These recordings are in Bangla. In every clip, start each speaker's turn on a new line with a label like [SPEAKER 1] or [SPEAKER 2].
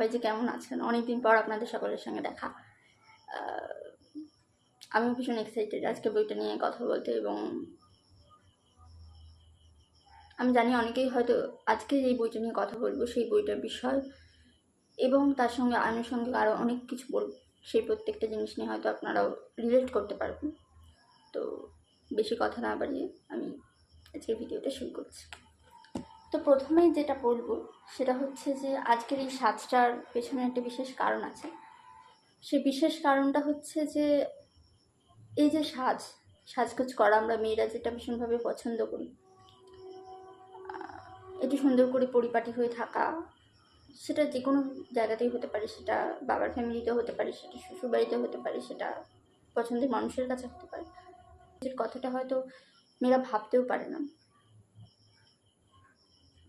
[SPEAKER 1] সবাই যে কেমন আছেন। অনেকদিন পর আপনাদের সকলের সঙ্গে দেখা। আমি ভীষণ এক্সাইটেড আজকে বইটা নিয়ে কথা বলতে, এবং আমি জানি অনেকেই হয়তো আজকে যেই বইটা নিয়ে কথা বলবো সেই বইটার বিষয় এবং তার সঙ্গে আনুষঙ্গিক আরও অনেক কিছু বলবো, সেই প্রত্যেকটা জিনিস নিয়ে হয়তো আপনারাও রিলেট করতে পারবেন। তো বেশি কথা না বাড়িয়ে আমি আজকের ভিডিওটা শুরু করছি। তো প্রথমেই যেটা বলবো সেটা হচ্ছে যে আজকের এই সাজটার পেছনে একটা বিশেষ কারণ আছে। সেই বিশেষ কারণটা হচ্ছে যে এই যে সাজগোজ করা আমরা মেয়েরা যেটা ভীষণভাবে পছন্দ করি, এটি সুন্দর করে পরিপাটি হয়ে থাকা, সেটা যে কোনো জায়গাতেই হতে পারে, সেটা বাবার ফ্যামিলিতেও হতে পারে, সেটা শ্বশুরবাড়িতেও হতে পারে, সেটা পছন্দের মানুষের কাছে হতে পারে। যে কথাটা হয়তো মেয়েরা ভাবতেও পারে না।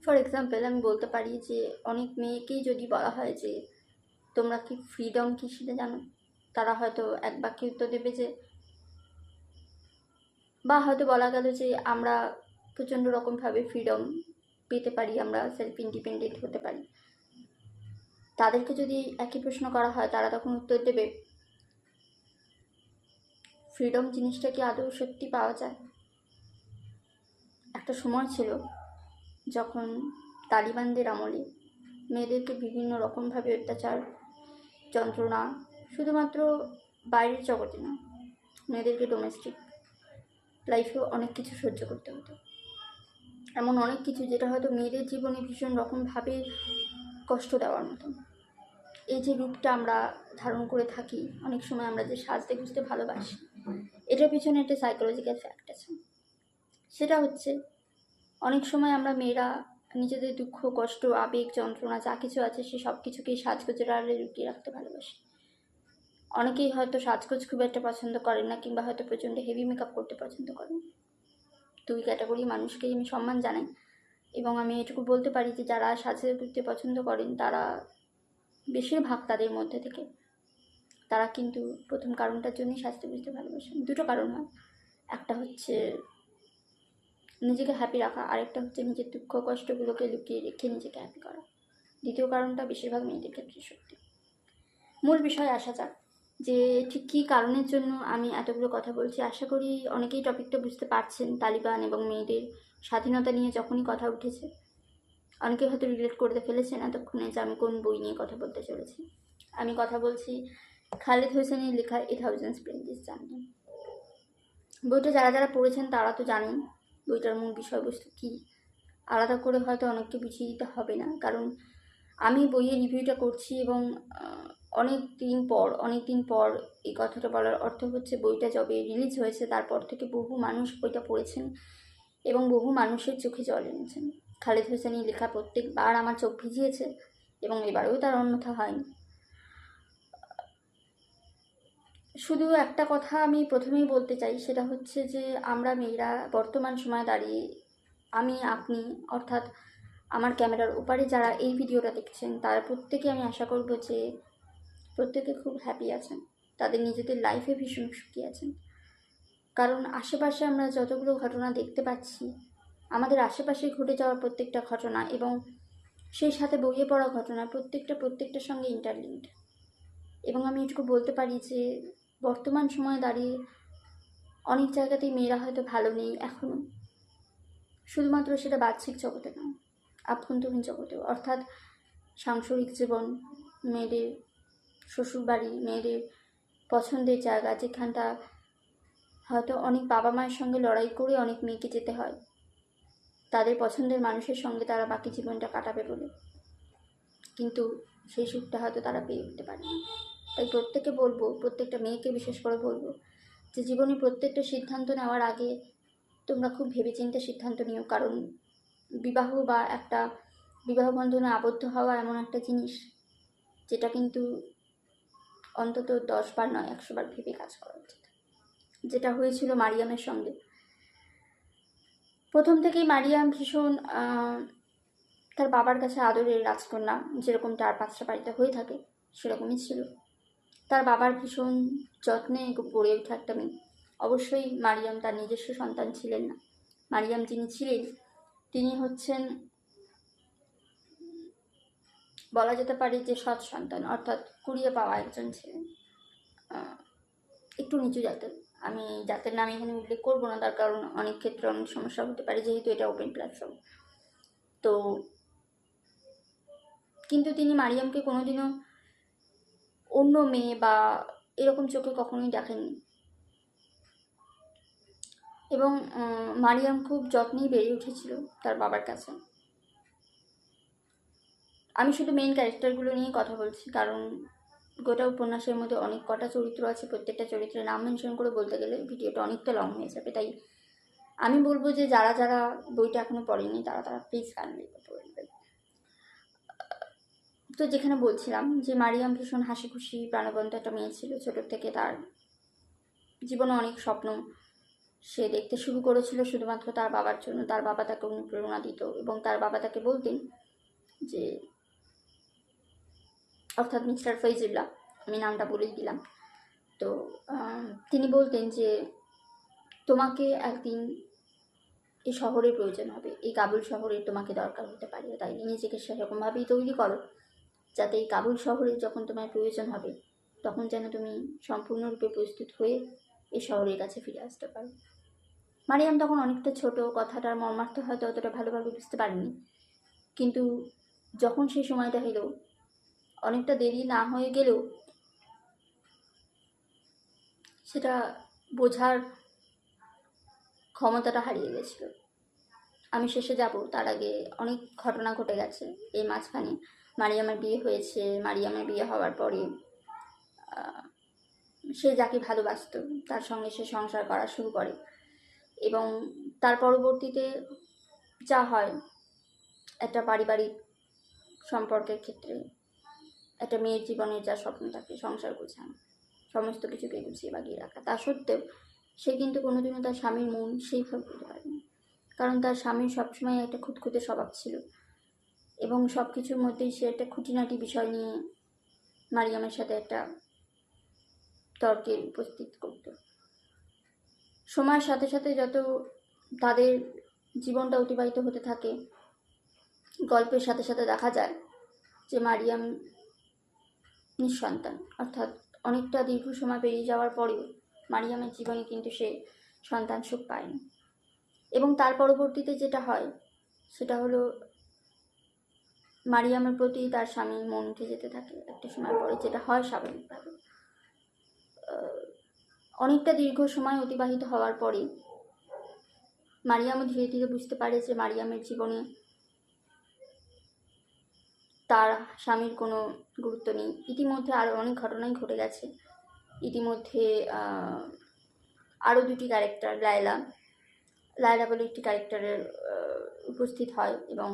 [SPEAKER 1] ফর এক্সাম্পল আমি বলতে পারি যে অনেক মেয়েকেই যদি বলা হয় যে তোমরা কি ফ্রিডম কী সেটা জানো, তারা হয়তো এক বাক্যে উত্তর দেবে যে, বা হয়তো বলা গেল যে আমরা প্রচণ্ড রকমভাবে ফ্রিডম পেতে পারি, আমরা সেলফ ইন্ডিপেন্ডেন্ট হতে পারি। তাদেরকে যদি একই প্রশ্ন করা হয়, তারা তখন উত্তর দেবে, ফ্রিডম জিনিসটা কি আদৌ সত্যি পাওয়া যায়? একটা সময় ছিল যখন তালিবানদের আমলে মেয়েদেরকে বিভিন্ন রকমভাবে অত্যাচার, যন্ত্রণা, শুধুমাত্র বাইরের জগতে না, মেয়েদেরকে ডোমেস্টিক লাইফেও অনেক কিছু সহ্য করতে হতো। এমন অনেক কিছু যেটা হয়তো মেয়েদের জীবনে ভীষণ রকমভাবে কষ্ট দেওয়ার মতন। এই যে রূপটা আমরা ধারণ করে থাকি, অনেক সময় আমরা যে সাজতে গুজতে ভালোবাসি, এটার পিছনে একটা সাইকোলজিক্যাল ফ্যাক্ট আছে। সেটা হচ্ছে অনেক সময় আমরা মেয়েরা নিজেদের দুঃখ, কষ্ট, আবেগ, যন্ত্রণা যা কিছু আছে সে সব কিছুকেই সাজগোজের আড়ালে লুকিয়ে রাখতে ভালোবাসি। অনেকেই হয়তো সাজগোজ খুব একটা পছন্দ করেন না, কিংবা হয়তো প্রচণ্ড হেভি মেকআপ করতে পছন্দ করেন। দুই ক্যাটাগরি মানুষকেই আমি সম্মান জানাই, এবং আমি এটুকু বলতে পারি যে যারা সাজতে করতে পছন্দ করেন তারা বেশিরভাগ তাদের মধ্যে থেকে তারা কিন্তু প্রথম কারণটার জন্যই সাজতে বুঝতে ভালোবাসেন। দুটো কারণ হয়, একটা হচ্ছে নিজেকে হ্যাপি রাখা, আরেকটা হচ্ছে নিজের দুঃখ কষ্টগুলোকে লুকিয়ে রেখে নিজেকে হ্যাপি করা। দ্বিতীয় কারণটা বেশিরভাগ মেয়েদের ক্ষেত্রে সত্যি। মূল বিষয়ে আসা যাক যে ঠিক কী কারণের জন্য আমি এতগুলো কথা বলছি। আশা করি অনেকেই টপিকটা বুঝতে পারছেন। তালিবান এবং মেয়েদের স্বাধীনতা নিয়ে যখনই কথা উঠেছে, অনেকে হয়তো রিলেট করতে ফেলেছেন এতক্ষণে যে আমি কোন বই নিয়ে কথা বলতে চলেছি। আমি কথা বলছি খালিদ হোসেনের লেখা এ থাউজেন্ড স্প্লেন্ডিড জার্নি। বইটা যারা যারা পড়েছেন তারা তো জানেন বইটার মূল বিষয়বস্তু কী। আলাদা করে হয়তো অনেককে বুঝিয়ে দিতে হবে না, কারণ আমি বইয়ের রিভিউটা করছি এবং অনেক দিন পর এই কথাটা বলার অর্থ হচ্ছে বইটা যবে রিলিজ হয়েছে তারপর থেকে বহু মানুষ বইটা পড়েছেন এবং বহু মানুষের চোখে জল এনেছেন। খালিদ হোসেনের লেখা প্রত্যেকবার আমার চোখ ভিজিয়েছে এবং এবারেও তার অন্যথা হয়নি। শুধু একটা কথা আমি প্রথমেই বলতে চাই, সেটা হচ্ছে যে আমরা মেয়েরা বর্তমান সময়ে দাঁড়িয়ে, আপনি অর্থাৎ আমার ক্যামেরার ওপারে যারা এই ভিডিওটা দেখছেন তারা প্রত্যেকে, আমি আশা করব যে প্রত্যেকে খুব হ্যাপি আছেন, তাদের নিজেদের লাইফে ভীষণ সুখী আছেন। কারণ আশেপাশে আমরা যতগুলো ঘটনা দেখতে পাচ্ছি, আমাদের আশেপাশে ঘটে যাওয়া প্রত্যেকটা ঘটনা এবং সেই সাথে বইয়ে পড়া ঘটনা প্রত্যেকটার সঙ্গে ইন্টারলিঙ্কড। এবং আমি এটুকু বলতে পারি যে বর্তমান সময়ে দাঁড়িয়ে অনেক জায়গাতেই মেয়েরা হয়তো ভালো নেই এখনও, শুধুমাত্র সেটা বাহ্যিক জগতে নয়, আভ্যন্তরীণ জগতেও, অর্থাৎ সাংসারিক জীবন, মেয়েদের শ্বশুরবাড়ি, মেয়েদের পছন্দের জায়গা, যেখানটা হয়তো অনেক বাবা মায়ের সঙ্গে লড়াই করে অনেক মেয়েকে যেতে হয় তাদের পছন্দের মানুষের সঙ্গে তারা বাকি জীবনটা কাটাবে বলে, কিন্তু সেই সুখটা হয়তো তারা পেয়ে উঠতে পারে না। তাই প্রত্যেকটা মেয়েকে বিশেষ করে বলবো যে জীবনে প্রত্যেকটা সিদ্ধান্ত নেওয়ার আগে তোমরা খুব ভেবেচিন্তে সিদ্ধান্ত নিও, কারণ বিবাহ বা একটা বিবাহ বন্ধনে আবদ্ধ হওয়া এমন একটা জিনিস যেটা কিন্তু অন্তত 10 বার নয় 100 বার ভেবে কাজ করা উচিত। যেটা হয়েছিল মারিয়ামের সঙ্গে। প্রথম থেকেই মারিয়াম ভীষণ তার বাবার কাছে আদরের রাজকন্যা, যেরকম 4-5টা বাড়িতে হয়ে থাকে সেরকমই ছিল। তার বাবার ভীষণ যত্নে গড়ে ওঠা একটা মেয়ে। অবশ্যই মারিয়াম তার নিজস্ব সন্তান ছিলেন না। মারিয়াম যিনি ছিলেন তিনি হচ্ছেন বলা যেতে পারে যে সৎ সন্তান, অর্থাৎ কুড়িয়ে পাওয়া একজন ছেলে, একটু নিচু জাতের। আমি জাতের নাম এখানে উল্লেখ করবো না, তার কারণ অনেক ক্ষেত্রে অনেক সমস্যা হতে পারে, যেহেতু এটা ওপেন প্ল্যাটফর্ম। তো কিন্তু তিনি মারিয়ামকে কোনোদিনও অন্য মেয়ে বা এরকম চোখে কখনোই দেখেননি, এবং মারিয়াম খুব যত্নেই বেড়ে উঠেছিল তার বাবার কাছে। আমি শুধু মেইন ক্যারেক্টারগুলো নিয়ে কথা বলছি, কারণ গোটা উপন্যাসের মধ্যে অনেক কটা চরিত্র আছে, প্রত্যেকটা চরিত্রের নাম মেনশন করে বলতে গেলে ভিডিওটা অনেকটা লং হয়ে যাবে। তাই আমি বলবো যে যারা যারা বইটা এখনো পড়েনি তারা প্লিজ কাইন্ডলি পড়বেন। তো যেখানে বলছিলাম যে মারিয়াম ভীষণ হাসি খুশি প্রাণবন্ত একটা মেয়ে ছিল। ছোটোর থেকে তার জীবনে অনেক স্বপ্ন সে দেখতে শুরু করেছিল শুধুমাত্র তার বাবার জন্য। তার বাবা তাকে অনুপ্রেরণা দিত, এবং তার বাবা তাকে বলতেন যে, অর্থাৎ মিস্টার ফৈজুল্লাহ, আমি নামটা বলেই দিলাম। তো তিনি বলতেন যে তোমাকে একদিন এই শহরের প্রয়োজন হবে, এই কাবুল শহরের তোমাকে দরকার হতে পারে, তাই নিজেকে সেরকমভাবেই তৈরি করো যাতে এই কাবুল শহরে যখন তোমার প্রয়োজন হবে তখন যেন তুমি সম্পূর্ণরূপে প্রস্তুত হয়ে এই শহরের কাছে ফিরে আসতে পারো। মারিয়াম তখন অনেকটা ছোট, কথাটার মর্মার্থ হয়তো অতটা ভালোভাবে বুঝতে পারেনি, কিন্তু যখন সেই সময়টা এলো, অনেকটা দেরি না হয়ে গেলেও সেটা বোঝার ক্ষমতাটা হারিয়ে গেছিল। আমি শেষে যাব তার আগে অনেক ঘটনা ঘটে গেছে এই মাঝখানে। মারিয়ামের বিয়ে হয়েছে, মারিয়ামের বিয়ে হওয়ার পরে সে যাকে ভালোবাসত তার সঙ্গে সে সংসার করা শুরু করে, এবং তার পরবর্তীতে যা হয় একটা পারিবারিক সম্পর্কের ক্ষেত্রে একটা মেয়ের জীবনের যা স্বপ্ন থাকে, সংসার গোছানো, সমস্ত কিছুকে গুছিয়ে বাগিয়ে রাখা, তা সত্ত্বেও সে কিন্তু কোনোদিনও তার স্বামীর মন সেইভাবে করতে পারেনি, কারণ তার স্বামীর সবসময় একটা খুঁতখুঁতে স্বভাব ছিল, এবং সব কিছুর মধ্যেই সে একটা খুঁটিনাটি বিষয় নিয়ে মারিয়ামের সাথে একটা তর্কে উপস্থিত করত। সময়ের সাথে সাথে যত তাদের জীবনটা অতিবাহিত হতে থাকে, গল্পের সাথে সাথে দেখা যায় যে মারিয়াম নিঃসন্তান, অর্থাৎ অনেকটা দীর্ঘ সময় পেরিয়ে যাওয়ার পরেও মারিয়ামের জীবনে কিন্তু সে সন্তান সুখ পায়নি। এবং তার পরবর্তীতে যেটা হয় সেটা হলো মারিয়ামের প্রতি তার স্বামী মন উঠে যেতে থাকে একটা সময় পরে, যেটা হয় স্বাভাবিকভাবে। অনেকটা দীর্ঘ সময় অতিবাহিত হওয়ার পরে মারিয়ামও ধীরে ধীরে বুঝতে পারে যে মারিয়ামের জীবনে তার স্বামীর কোনো গুরুত্ব নেই। ইতিমধ্যে আরও অনেক ঘটনাই ঘটে গেছে। ইতিমধ্যে আরও দুটি ক্যারেক্টার, লায়লা বলে একটি ক্যারেক্টারের উপস্থিত হয়, এবং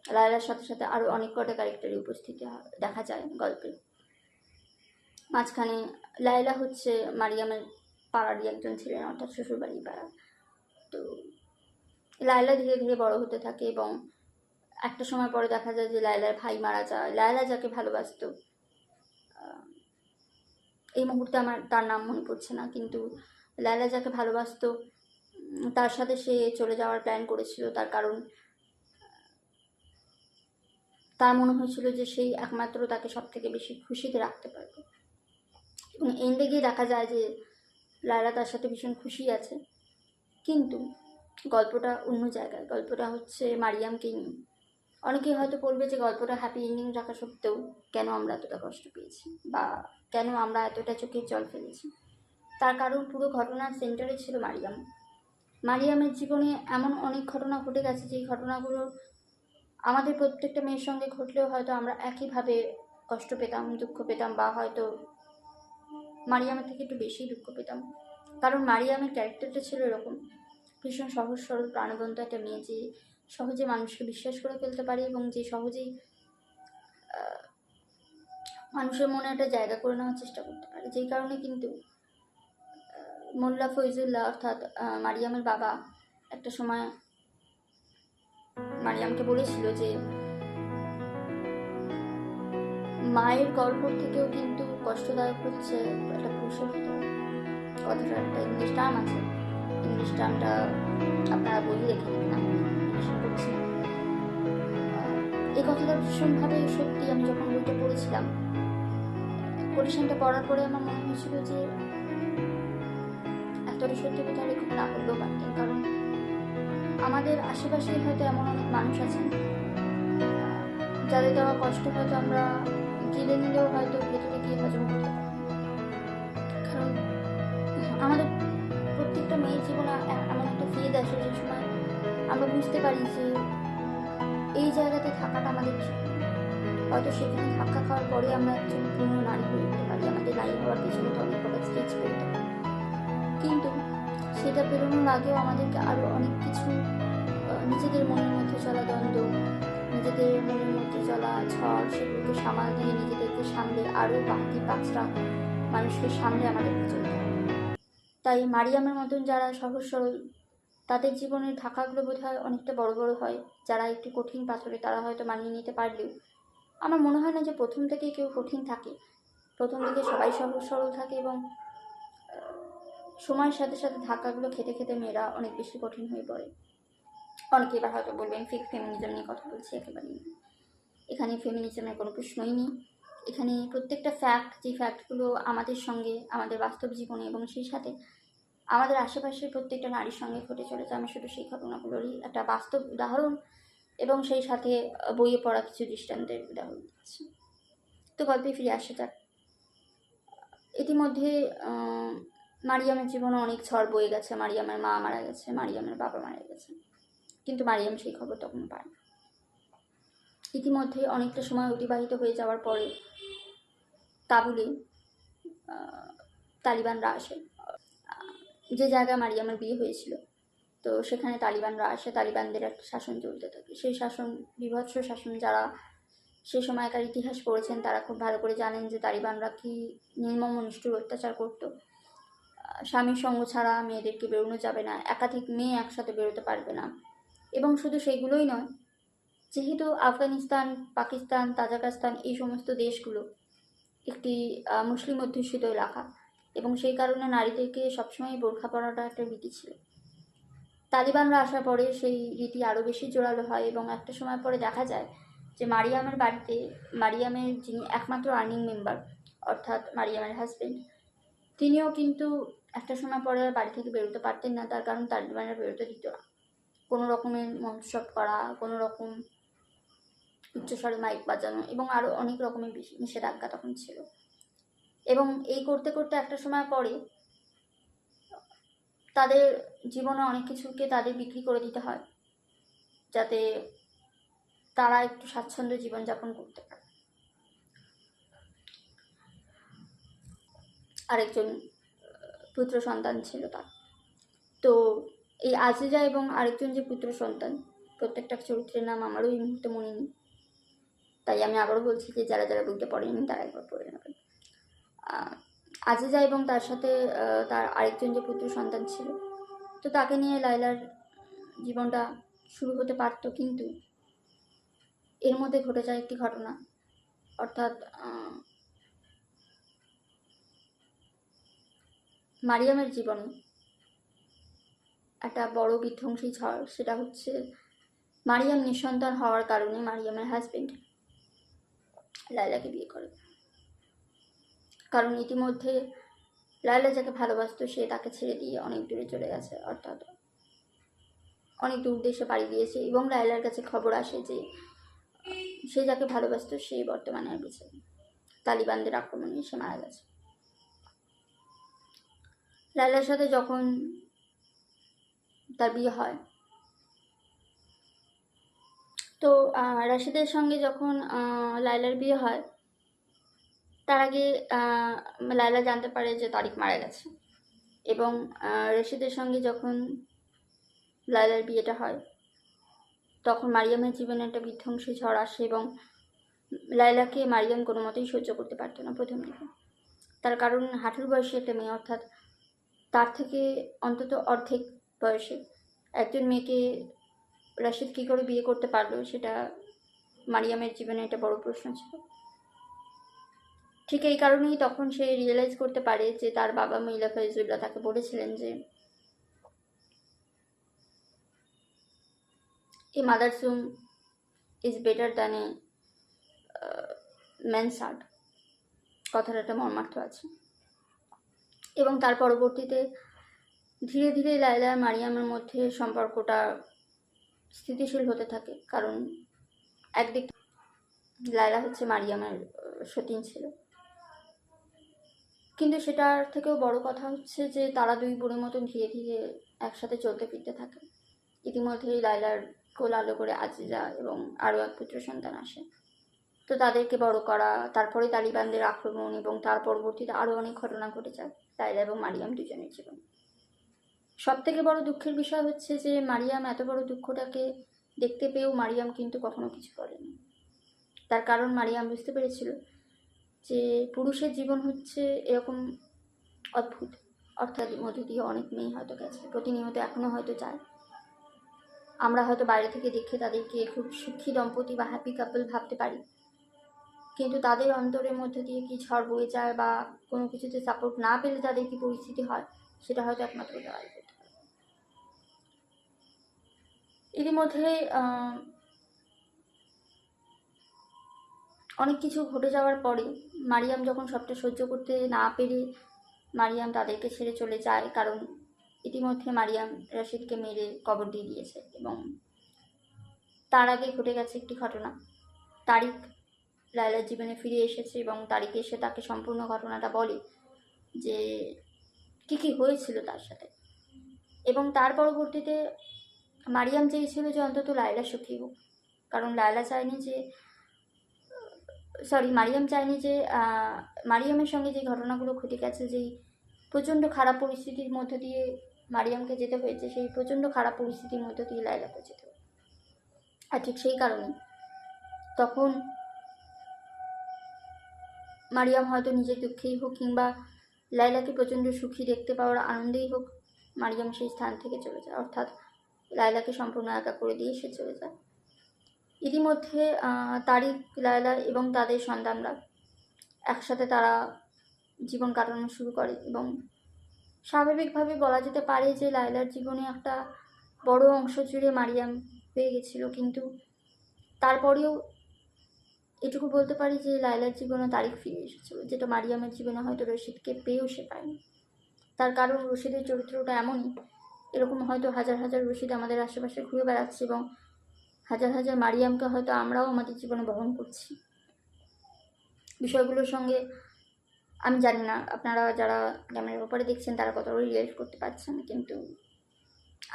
[SPEAKER 1] লায়লার সাথে সাথে আরও অনেক কটা ক্যারেক্টারের উপস্থিতি দেখা যায় গল্পে। মাঝখানে লায়লা হচ্ছে মারিয়ামের পাড়ারই একজন ছিলেন, অর্থাৎ শ্বশুরবাড়ির পাড়া। তো লায়লা ধীরে ধীরে বড় হতে থাকে, এবং একটা সময় পরে দেখা যায় যে লায়লার ভাই মারা যায়। লায়লা যাকে ভালোবাসত, এই মুহূর্তে আমার তার নাম মনে পড়ছে না, কিন্তু লায়লা যাকে ভালোবাসত তার সাথে সে চলে যাওয়ার প্ল্যান করেছিল, তার কারণ তার মনে হয়েছিল যে সেই একমাত্র তাকে সব থেকে বেশি খুশিতে রাখতে পারবে। এবং এন্ডে গিয়ে দেখা যায় যে লায়লা তার সাথে ভীষণ খুশি আছে, কিন্তু গল্পটা অন্য জায়গায়। গল্পটা হচ্ছে মারিয়ামকে নিয়ে। অনেকেই হয়তো বলবে যে গল্পটা হ্যাপি এন্ডিং রাখা সত্ত্বেও কেন আমরা এতটা কষ্ট পেয়েছি, বা কেন আমরা এতটা চোখের জল ফেলেছি। তার কারণ পুরো ঘটনার সেন্টারে ছিল মারিয়াম। মারিয়ামের জীবনে এমন অনেক ঘটনা ঘটে গেছে যেই ঘটনাগুলো আমাদের প্রত্যেকটা মেয়ের সঙ্গে ঘটলেও হয়তো আমরা একইভাবে কষ্ট পেতাম, দুঃখ পেতাম, বা হয়তো মারিয়ামের থেকে একটু বেশি দুঃখ পেতাম। কারণ মারিয়ামের ক্যারেক্টারটা ছিল এরকম, ভীষণ সহজ সরল প্রাণবন্ত একটা মেয়ে, যে সহজে মানুষকে বিশ্বাস করে ফেলতে পারে, এবং যে সহজেই মানুষের মনে একটা জায়গা করে নেওয়ার চেষ্টা করতে পারে। যেই কারণে কিন্তু মোল্লা ফৈজুল্লাহ, অর্থাৎ মারিয়ামের বাবা, একটা সময় মারিয়ামকে বলেছিল যে মায়ের গর্ভ থেকেও কিন্তু কষ্টদায়ক হচ্ছে একটা পুরুষের ভিতরে। কথাটা একটা ইংলিশ টার্ম আছে, ইংলিশ টার্মটা আপনারা বই রেখে নিন, আমি করছি না। এই কথাটা ভীষণভাবে সত্যি। আমি যখন বইটা পড়েছিলাম, কোটেশনটা পড়ার পরে আমার মনে হয়েছিল যে এতটা সত্যি কথা লেখক না করলেও পারতেন, কারণ আমাদের আশেপাশে হয়তো এমন অনেক মানুষ আছেন যাদের দেওয়া কষ্ট হয়তো আমরা গিলে নিলেও হয়তো ভেতরে গিয়ে হজম করতে পারি। কারণ আমাদের প্রত্যেকটা মেয়ের জীবনে এমন একটা ফেজ আসে যে সময় আমরা বুঝতে পারি যে এই জায়গাতে থাকাটা আমাদের ঠিক নয়। হয়তো সেখানে ধাক্কা খাওয়ার পরে আমরা একজন পূর্ণ নারী হয়ে উঠতে পারি, আমাদের নারী হওয়ার পেছনে তো অনেক প্রকার স্টেজ পেরোতে পারি, কিন্তু সেটা পেরোনোর আগেও আমাদেরকে আরও অনেক কিছু নিজেদের মনের মধ্যে চলা দ্বন্দ্ব, নিজেদের মনের মধ্যে চলা ঝড়, সেগুলোকে সামাল দিয়ে নিজেদেরকে সামলে আরও বাকি 5টা মানুষকে সামলে আমাদেরকে চলতে হবে। তাই মারিয়ামের মতন যারা সহজ সরল, তাদের জীবনের ধাক্কাগুলো বোধ হয় অনেকটা বড় বড় হয়। যারা একটু কঠিন পাথরে তারা হয়তো মানিয়ে নিতে পারলেও আমার মনে হয় না যে প্রথম থেকেই কেউ কঠিন থাকে। প্রথম দিকে সবাই সহজ সরল থাকে এবং সময়ের সাথে সাথে ধাক্কাগুলো খেতে খেতে মেয়েরা অনেক বেশি কঠিন হয়ে পড়ে। অনেকে এবার হয়তো বলবেন ফেক ফেমিনিজম নিয়ে কথা বলছি, একেবারেই না। এখানে ফেমিনিজমের কোনো প্রশ্নই নেই। এখানে প্রত্যেকটা ফ্যাক্ট, যে ফ্যাক্টগুলো আমাদের সঙ্গে, আমাদের বাস্তব জীবনে এবং সেই সাথে আমাদের আশেপাশের প্রত্যেকটা নারীর সঙ্গে ঘটে চলেছে, আমি শুধু সেই ঘটনাগুলোরই একটা বাস্তব উদাহরণ এবং সেই সাথে বইয়ে পড়া কিছু দৃষ্টান্তের উদাহরণ দিচ্ছি। তো গল্পে ফিরে আসা যাক। ইতিমধ্যে মারিয়ামের জীবনে অনেক ঝড় বয়ে গেছে। মারিয়ামের মা মারা গেছে, মারিয়ামের বাবা মারা গেছে, কিন্তু মারিয়াম সেই খবর তখনও পায় না। ইতিমধ্যে অনেকটা সময় অতিবাহিত হয়ে যাওয়ার পরে কাবুলে তালিবানরা আসে, যে জায়গায় মারিয়ামের বিয়ে হয়েছিল। তো সেখানে তালিবানরা আসে, তালিবানদের একটা শাসন চলতে থাকে। সেই শাসন বিভৎস শাসন। যারা সে সময়কার ইতিহাস পড়েছেন তারা খুব ভালো করে জানেন যে তালিবানরা কি নির্মম নিষ্ঠুর অত্যাচার করত। স্বামীর সঙ্গ ছাড়া মেয়েদেরকে বেরোনো যাবে না, একাধিক মেয়ে একসাথে বেরোতে পারবে না। এবং শুধু সেইগুলোই নয়, যেহেতু আফগানিস্তান, পাকিস্তান, তাজিকিস্তান এই সমস্ত দেশগুলো একটি মুসলিম অধ্যুষিত এলাকা, এবং সেই কারণে নারীদেরকে সবসময় বোরখা পরাটা একটা রীতি ছিল। তালিবানরা আসার পরে সেই রীতি আরও বেশি জোরালো হয় এবং একটা সময় পরে দেখা যায় যে মারিয়ামের বাড়িতে, মারিয়ামের যিনি একমাত্র আর্নিং মেম্বার অর্থাৎ মারিয়ামের হাজব্যান্ড, তিনিও কিন্তু একটা সময় পরে আর বাড়ি থেকে বেরোতে পারতেন না। তার কারণ তালিবানরা বেরোতে দিত না। কোনো রকমের মঞ্চশট করা, কোনো রকম উচ্চস্বরে মাইক বাজানো এবং আরও অনেক রকমের নিষেধাজ্ঞা তখন ছিল। এবং এই করতে করতে একটা সময় পরে তাদের জীবনে অনেক কিছুকে তাদের বিক্রি করে দিতে হয়, যাতে তারা একটু স্বাচ্ছন্দ্য জীবনযাপন করতে পারে। আরেকজন পুত্র সন্তান ছিল তার। তো এই আজিজা এবং আরেকজন যে পুত্র সন্তান, প্রত্যেকটা চরিত্রের নাম আমারও এই মুহূর্তে মনে নেই, তাই আমি আবারও বলছি যে যারা যারা বইটা পড়েনি তারা একবার পড়ে নেবেন। আজিজা এবং তার সাথে তার আরেকজন যে পুত্র সন্তান ছিল, তো তাকে নিয়ে লায়লার জীবনটা শুরু হতে পারত, কিন্তু এর মধ্যে ঘটে যায় একটি ঘটনা। অর্থাৎ মারিয়ামের জীবনে একটা বড় বিধ্বংসী ঝড়। সেটা হচ্ছে মারিয়াম নিঃসন্তান হওয়ার কারণে মারিয়ামের হাজবেন্ড লায়লাকে বিয়ে করে। কারণ ইতিমধ্যে লায়লা যাকে ভালোবাসত সে তাকে ছেড়ে দিয়ে অনেক দূরে চলে গেছে, অর্থাৎ অনেক দূর দেশে পাড়ি দিয়েছে। এবং লায়লার কাছে খবর আসে যে সে যাকে ভালোবাসত সে বর্তমানে আর বেঁচে নেই, তালিবানদের আক্রমণে সে মারা গেছে। লায়লার সাথে যখন তার বিয়ে হয়, তো রাশিদের সঙ্গে যখন লায়লার বিয়ে হয়, তার আগে লায়লা জানতে পারে যে তারিক মারা গেছে। এবং রশিদের সঙ্গে যখন লায়লার বিয়েটা হয়, তখন মারিয়ামের জীবনে একটা বিধ্বংসী ঝড় আসে এবং লায়লাকে মারিয়াম কোনো মতেই সহ্য করতে পারতো না প্রথম দিকে। তার কারণ হাঁটুর বয়সী একটা মেয়ে, অর্থাৎ তার থেকে অন্তত অর্ধেক বয়সে একজন মেয়েকে রাশিদ কী করে বিয়ে করতে পারলো, সেটা মারিয়ামের জীবনে একটা বড় প্রশ্ন ছিল। ঠিক এই কারণেই তখন সে রিয়েলাইজ করতে পারে যে তার বাবা মিলা ফয়জুল্লাহ তাকে বলেছিলেন যে এই মাদারসুম, ইজ বেটার দ্যান এ ম্যানসার্ড, কথার একটা মর্মার্থ আছে। এবং তার পরবর্তীতে ধীরে ধীরে লায়লা আর মারিয়ামের মধ্যে সম্পর্কটা স্থিতিশীল হতে থাকে, কারণ একদিক লায়লা হচ্ছে মারিয়ামের সতীন ছিল, কিন্তু সেটার থেকেও বড় কথা হচ্ছে যে তারা দুই বোনের মতন ধীরে ধীরে একসাথে চলতে ফিরতে থাকে। ইতিমধ্যেই লায়লার কোল আলো করে আজিজা এবং আরও এক পুত্র সন্তান আসে। তো তাদেরকে বড় করা, তারপরে তালিবানদের আক্রমণ এবং তার পরবর্তীতে আরও অনেক ঘটনা ঘটে যায় লায়লা এবং মারিয়াম দুজনের জীবনে। সব থেকে বড় দুঃখের বিষয় হচ্ছে যে মারিয়াম এত বড় দুঃখটাকে দেখতে পেয়েও মারিয়াম কিন্তু কখনো কিছু করেনি। তার কারণ মারিয়াম বুঝতে পেরেছিল যে পুরুষের জীবন হচ্ছে এরকম অদ্ভুত, অর্থাৎ মধ্যে দিয়ে অনেক মেয়ে হয়তো গেছে, প্রতিনিয়ত এখনও হয়তো যায়। আমরা হয়তো বাইরে থেকে দেখে তাদেরকে খুব সুখী দম্পতি বা হ্যাপি কাপল ভাবতে পারি, কিন্তু তাদের অন্তরের মধ্যে দিয়ে কি ঝড় বয়ে যায় বা কোনো কিছুতে সাপোর্ট না পেলে তাদের কি পরিস্থিতি হয়, সেটা হয়তো একমাত্র তারাই করতে পারে। ইতিমধ্যে অনেক কিছু ঘটে যাওয়ার পরে মারিয়াম যখন সবটা সহ্য করতে না পেরে মারিয়াম তাদেরকে ছেড়ে চলে যায়, কারণ ইতিমধ্যে মারিয়াম রশিদকে মেরে কবর দিয়ে দিয়েছে। এবং তার আগে ঘটে গেছে একটি ঘটনা, তারিক লায়লার জীবনে ফিরে এসেছে এবং তারিক এসে তাকে সম্পূর্ণ ঘটনাটা বলে যে কী কী হয়েছিল তার সাথে। এবং তার পরবর্তীতে মারিয়াম চেয়েছিল যে অন্তত লায়লা সুখী হোক, কারণ লায়লা চায়নি যে মারিয়াম চায়নি যে মারিয়ামের সঙ্গে যে ঘটনাগুলো ঘটে গেছে, যেই প্রচণ্ড খারাপ পরিস্থিতির মধ্য দিয়ে মারিয়ামকে যেতে হয়েছে, সেই প্রচণ্ড খারাপ পরিস্থিতির মধ্য দিয়ে লায়লাকে যেতে হবে। আর ঠিক সেই কারণে তখন মারিয়াম হয়তো নিজের দুঃখেই হোক কিংবা লায়লাকে প্রচণ্ড সুখী দেখতে পাওয়ার আনন্দেই হোক, মারিয়াম সেই স্থান থেকে চলে যায়, অর্থাৎ লায়লাকে সম্পূর্ণ একা করে দিয়ে সে চলে যায়। ইতিমধ্যে তারিক, লায়লা এবং তাদের সন্তানরা একসাথে তারা জীবন কাটানো শুরু করে এবং স্বাভাবিকভাবে বলা যেতে পারে যে লায়লার জীবনে একটা বড় অংশ জুড়ে মারিয়াম পেয়ে গেছিল, কিন্তু তারপরেও এটুকু বলতে পারি যে লায়লার জীবনে তারিক ফিরে এসেছিল, যেটা মারিয়ামের জীবনে হয়তো রশিদকে পেয়েও সে পায়নি। তার কারণ রশিদের চরিত্রটা এমনই, এরকম হয়তো হাজার হাজার রশিদ আমাদের আশেপাশে ঘুরে বেড়াচ্ছে এবং হাজার হাজার মারিয়ামকে হয়তো আমরাও আমাদের জীবনে বহন করছি। বিষয়গুলোর সঙ্গে আমি জানি না আপনারা যারা ক্যামেরার উপরে দেখছেন তারা কতটা রিলেট করতে পারছেন, কিন্তু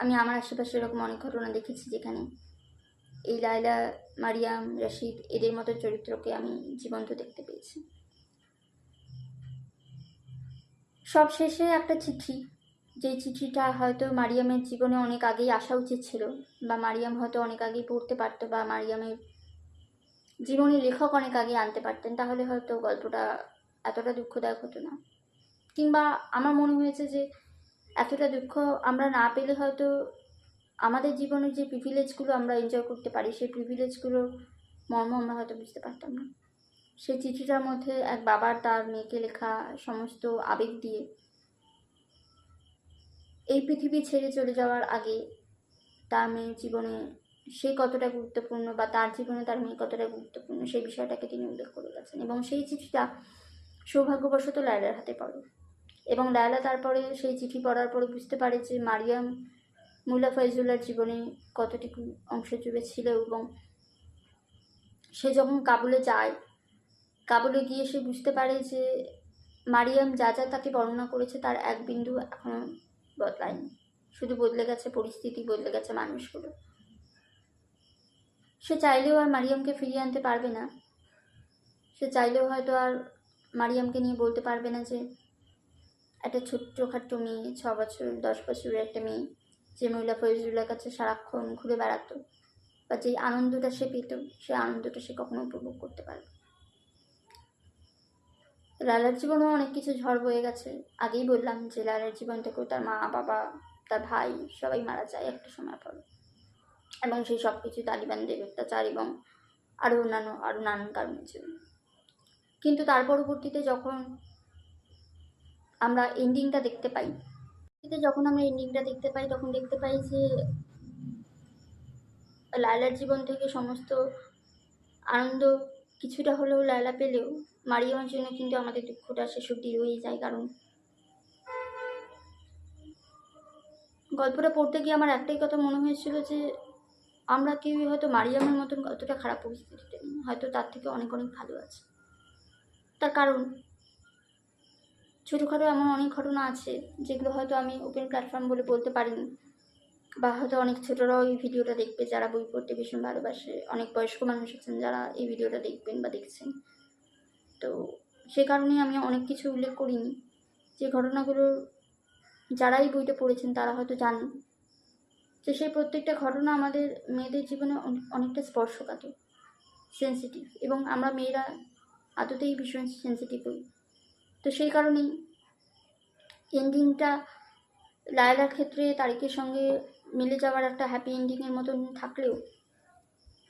[SPEAKER 1] আমি আমার আশেপাশে এরকম অনেক ঘটনা দেখেছি যেখানে এই লায়লা, মারিয়াম, রশিদ এদের মতো চরিত্রকে আমি জীবন্ত দেখতে পেয়েছি। সব শেষে একটা চিঠি, যে চিঠিটা হয়তো মারিয়ামের জীবনে অনেক আগেই আসা উচিত ছিল, বা মারিয়াম হয়তো অনেক আগেই পড়তে পারতো, বা মারিয়ামের জীবনে লেখক অনেক আগে আনতে পারতেন, তাহলে হয়তো গল্পটা এতটা দুঃখদায়ক হতো না। কিংবা আমার মনে হয়েছে যে এতটা দুঃখ আমরা না পেলে হয়তো আমাদের জীবনের যে প্রিভিলেজগুলো আমরা এনজয় করতে পারি, সেই প্রিভিলেজগুলোর মর্ম আমরা হয়তো বুঝতে পারতাম না। সেই চিঠিটার মধ্যে এক বাবার তার মেয়েকে লেখা সমস্ত আবেগ দিয়ে এই পৃথিবী ছেড়ে চলে যাওয়ার আগে তার মেয়ের জীবনে সে কতটা গুরুত্বপূর্ণ বা তার জীবনে তার মেয়ে কতটা গুরুত্বপূর্ণ সেই বিষয়টাকে তিনি উল্লেখ করে গেছেন। এবং সেই চিঠিটা সৌভাগ্যবশত লায়লার হাতে পড়ে এবং লায়লা তারপরে সেই চিঠি পড়ার পরে বুঝতে পারে যে মারিয়াম মুল্লা ফয়জুল্লাহর জীবনে কতটুকু অংশ জুড়ে ছিল। এবং সে যখন কাবুলে যায়, কাবুলে গিয়ে সে বুঝতে পারে যে মারিয়াম যা যা তাকে বর্ণনা করেছে তার এক বিন্দু এখনো বদলায়নি, শুধু বদলে গেছে পরিস্থিতি, বদলে গেছে মানুষগুলো। সে চাইলেও আর মারিয়ামকে ফিরিয়ে আনতে পারবে না, সে চাইলেও হয়তো আর মারিয়ামকে নিয়ে বলতে পারবে না যে একটা ছোট্টখাট্টো মেয়ে, 6 বছর 10 বছরের একটা মেয়ে যে মুল্লা ফয়জুল্লাহর কাছে সারাক্ষণ ঘুরে বেড়াতো, বা যেই আনন্দটা সে পেত সেই আনন্দটা সে কখনো উপভোগ করতে পারবে। লায়লার জীবনেও অনেক কিছু ঝড় বয়ে গেছে। আগেই বললাম যে লায়লার জীবন থেকেও তার মা, বাবা, তার ভাই সবাই মারা যায় একটা সময় পর, এবং সেই সব কিছু তালিবানদের অত্যাচার এবং আরও নানান কারণের জন্য। কিন্তু তার পরবর্তীতে যখন আমরা এন্ডিংটা দেখতে পাই, তখন দেখতে পাই যে লায়লার জীবন থেকে সমস্ত আনন্দ কিছুটা হলেও লায়লা পেলেও মারিয়ামের জন্য কিন্তু আমাদের দুঃখটা শেষ অবধি রয়েই যায়। কারণ গল্পটা পড়তে গিয়ে আমার একটাই কথা মনে হয়েছিল যে আমরা কেউই হয়তো মারিয়ামের মতন অতটা খারাপ পরিস্থিতিতে নেই, হয়তো তার থেকে অনেক অনেক ভালো আছে। তার কারণ ছোটোখাটো এমন অনেক ঘটনা আছে যেগুলো হয়তো আমি ওপেন প্ল্যাটফর্ম বলে বলতে পারিনি, বা হয়তো অনেক ছোটরাও এই ভিডিওটা দেখবে যারা বই পড়তে ভীষণ ভালোবাসে, অনেক বয়স্ক মানুষ আছেন যারা এই ভিডিওটা দেখবেন বা দেখছেন। তো সে কারণেই আমি অনেক কিছু উল্লেখ করিনি, যে ঘটনাগুলো যারা এই বইটা পড়েছেন তারা হয়তো জানেন যে সেই প্রত্যেকটা ঘটনা আমাদের মেয়েদের জীবনে অনেকটা স্পর্শকাতর, সেন্সিটিভ, এবং আমরা মেয়েরা আদতেই ভীষণ সেন্সিটিভ হই। তো সেই কারণেই এন্ডিংটা লায়লার ক্ষেত্রে তারিকের সঙ্গে মিলে যাওয়ার একটা হ্যাপি এন্ডিংয়ের মতন থাকলেও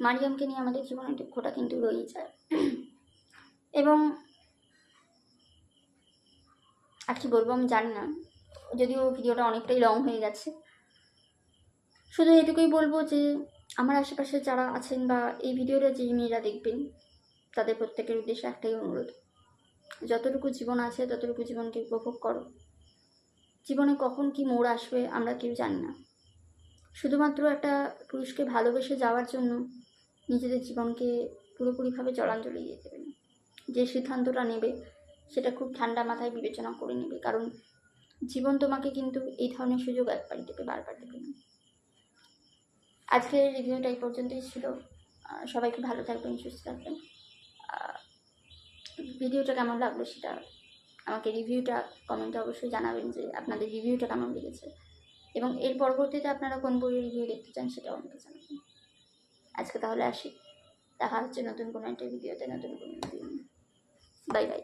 [SPEAKER 1] মারিয়ামকে নিয়ে আমাদের জীবনের দুঃখটা কিন্তু রয়েই যায়। এবং আর কি বলবো আমি জানি না, যদিও ভিডিওটা অনেকটাই লং হয়ে গেছে। শুধু এটুকুই বলবো যে আমার আশেপাশে যারা আছেন বা এই ভিডিওটা যে মেয়েরা দেখবেন তাদের প্রত্যেকের উদ্দেশ্যে একটাই অনুরোধ, যতটুকু জীবন আছে ততটুকু জীবনকে উপভোগ করো। জীবনে কখন কি মোড় আসবে আমরা কেউ জানি না। শুধুমাত্র একটা পুরুষকে ভালোবেসে যাওয়ার জন্য নিজেদের জীবনকে পুরোপুরিভাবে জলাঞ্জলি দিয়ে দেবে না। যে সিদ্ধান্তটা নেবে সেটা খুব ঠান্ডা মাথায় বিবেচনা করে নেবে, কারণ জীবন তোমাকে কিন্তু এই ধরনের সুযোগ একবারই দেবে, বারবার দেবে না। আজকের রিভিউটা এই পর্যন্তই ছিল। সবাই খুব ভালো থাকবেন, সুস্থ থাকবেন। ভিডিওটা কেমন লাগলো সেটা আমাকে রিভিউটা কমেন্টে অবশ্যই জানাবেন যে আপনাদের রিভিউটা কেমন লেগেছে, এবং এর পরবর্তীতে আপনারা কোন বইয়ের রিভিউ দেখতে চান সেটাও আমাকে জানাবেন। আজকে তাহলে আসি, দেখা হচ্ছে নতুন কোনো একটা ভিডিওতে, নতুন কোনো ভিডিও। Bye bye.